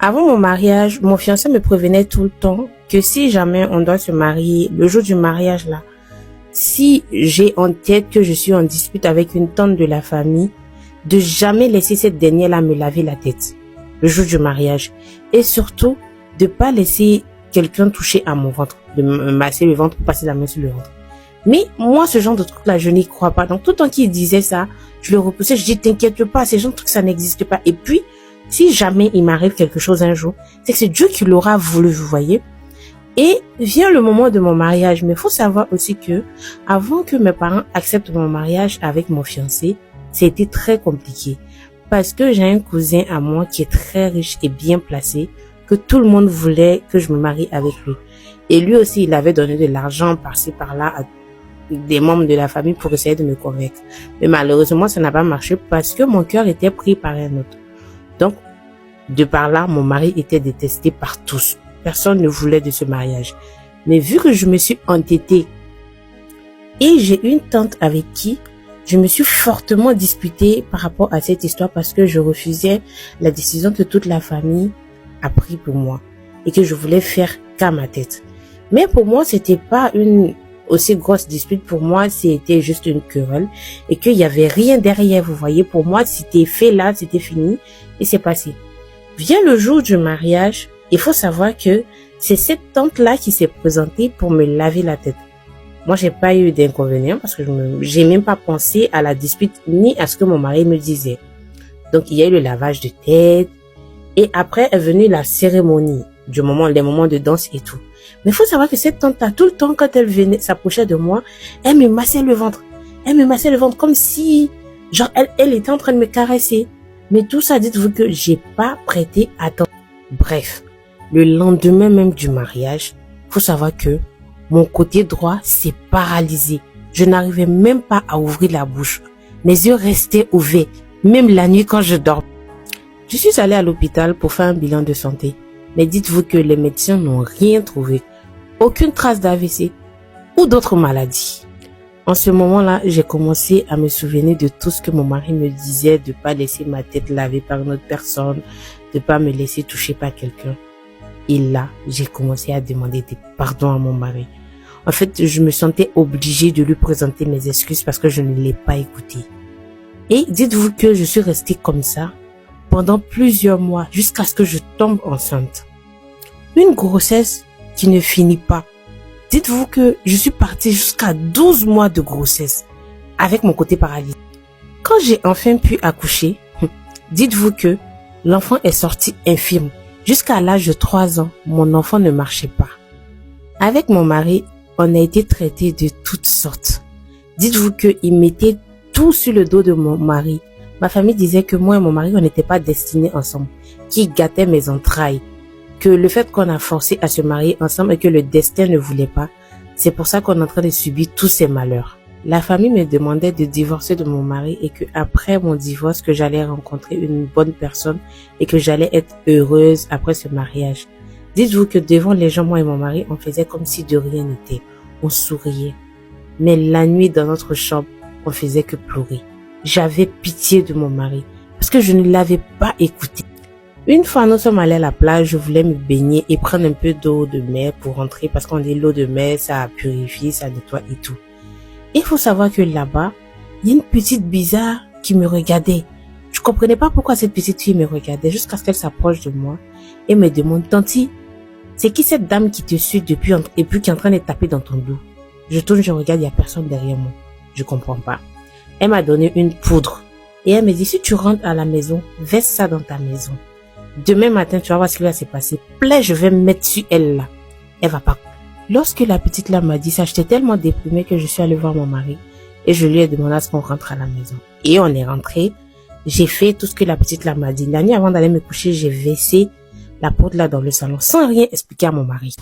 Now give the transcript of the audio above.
Avant mon mariage, mon fiancé me prévenait tout le temps que si jamais on doit se marier, le jour du mariage là, si j'ai en tête que je suis en dispute avec une tante de la famille, de jamais laisser cette dernière là me laver la tête le jour du mariage. Et surtout, de pas laisser quelqu'un toucher à mon ventre, de me masser le ventre, passer la main sur le ventre. Mais moi, ce genre de truc là, je n'y crois pas. Donc tout le temps qu'il disait ça, je le repoussais, je dis t'inquiète pas, ces genre de trucs ça n'existe pas. Et puis, si jamais il m'arrive quelque chose un jour, c'est que c'est Dieu qui l'aura voulu, vous voyez. Et vient le moment de mon mariage. Mais il faut savoir aussi que, avant que mes parents acceptent mon mariage avec mon fiancé, c'était très compliqué. Parce que j'ai un cousin à moi qui est très riche et bien placé, que tout le monde voulait que je me marie avec lui. Et lui aussi, il avait donné de l'argent par-ci par-là à des membres de la famille pour essayer de me convaincre. Mais malheureusement, ça n'a pas marché parce que mon cœur était pris par un autre. Donc, de par là, mon mari était détesté par tous. Personne ne voulait de ce mariage. Mais vu que je me suis entêtée et j'ai une tante avec qui je me suis fortement disputée par rapport à cette histoire parce que je refusais la décision que toute la famille a pris pour moi et que je voulais faire qu'à ma tête. Mais pour moi, c'était pas une aussi grosse dispute. Pour moi, c'était juste une querelle et qu'il y avait rien derrière. Vous voyez, pour moi, c'était fait là, c'était fini et c'est passé. Vient le jour du mariage, il faut savoir que c'est cette tante-là qui s'est présentée pour me laver la tête. Moi, j'ai pas eu d'inconvénient parce que j'ai même pas pensé à la dispute ni à ce que mon mari me disait. Donc, il y a eu le lavage de tête et après est venue la cérémonie les moments de danse et tout. Mais il faut savoir que cette tante-là, tout le temps, quand elle venait, s'approchait de moi, elle me massait le ventre. Elle me massait le ventre comme si, genre, elle était en train de me caresser. Mais tout ça, dites-vous que j'ai pas prêté attention. Bref, le lendemain même du mariage, faut savoir que mon côté droit s'est paralysé. Je n'arrivais même pas à ouvrir la bouche. Mes yeux restaient ouverts, même la nuit quand je dors. Je suis allée à l'hôpital pour faire un bilan de santé. Mais dites-vous que les médecins n'ont rien trouvé. Aucune trace d'AVC ou d'autres maladies. En ce moment-là, j'ai commencé à me souvenir de tout ce que mon mari me disait, de pas laisser ma tête lavée par une autre personne, de pas me laisser toucher par quelqu'un. Et là, j'ai commencé à demander des pardons à mon mari. En fait, je me sentais obligée de lui présenter mes excuses parce que je ne l'ai pas écouté. Et dites-vous que je suis restée comme ça pendant plusieurs mois jusqu'à ce que je tombe enceinte. Une grossesse qui ne finit pas. Dites-vous que je suis partie jusqu'à 12 mois de grossesse avec mon côté paralysé. Quand j'ai enfin pu accoucher, dites-vous que l'enfant est sorti infirme. Jusqu'à l'âge de 3 ans, mon enfant ne marchait pas. Avec mon mari, on a été traités de toutes sortes. Dites-vous qu'il mettait tout sur le dos de mon mari. Ma famille disait que moi et mon mari, on n'était pas destinés ensemble, qu'il gâtait mes entrailles, que le fait qu'on a forcé à se marier ensemble et que le destin ne voulait pas, c'est pour ça qu'on est en train de subir tous ces malheurs. La famille me demandait de divorcer de mon mari et que après mon divorce, que j'allais rencontrer une bonne personne et que j'allais être heureuse après ce mariage. Dites-vous que devant les gens, moi et mon mari, on faisait comme si de rien n'était. On souriait. Mais la nuit dans notre chambre, on faisait que pleurer. J'avais pitié de mon mari parce que je ne l'avais pas écouté. Une fois, nous sommes allés à la plage, je voulais me baigner et prendre un peu d'eau de mer pour rentrer parce qu'on dit l'eau de mer, ça purifie, ça nettoie et tout. Il faut savoir que là-bas, il y a une petite bizarre qui me regardait. Je comprenais pas pourquoi cette petite fille me regardait jusqu'à ce qu'elle s'approche de moi et me demande, Tanti, c'est qui cette dame qui te suit depuis et puis qui est en train de taper dans ton dos? Je tourne, je regarde, il y a personne derrière moi. Je comprends pas. Elle m'a donné une poudre et elle me dit, si tu rentres à la maison, verse ça dans ta maison. Demain matin, tu vas voir ce qui va se passer. Plaît, je vais me mettre sur elle là. Elle va pas. Lorsque la petite là m'a dit ça, j'étais tellement déprimée que je suis allée voir mon mari et je lui ai demandé à ce qu'on rentre à la maison. Et on est rentré. J'ai fait tout ce que la petite là m'a dit. La nuit avant d'aller me coucher, j'ai versé la poudre là dans le salon sans rien expliquer à mon mari.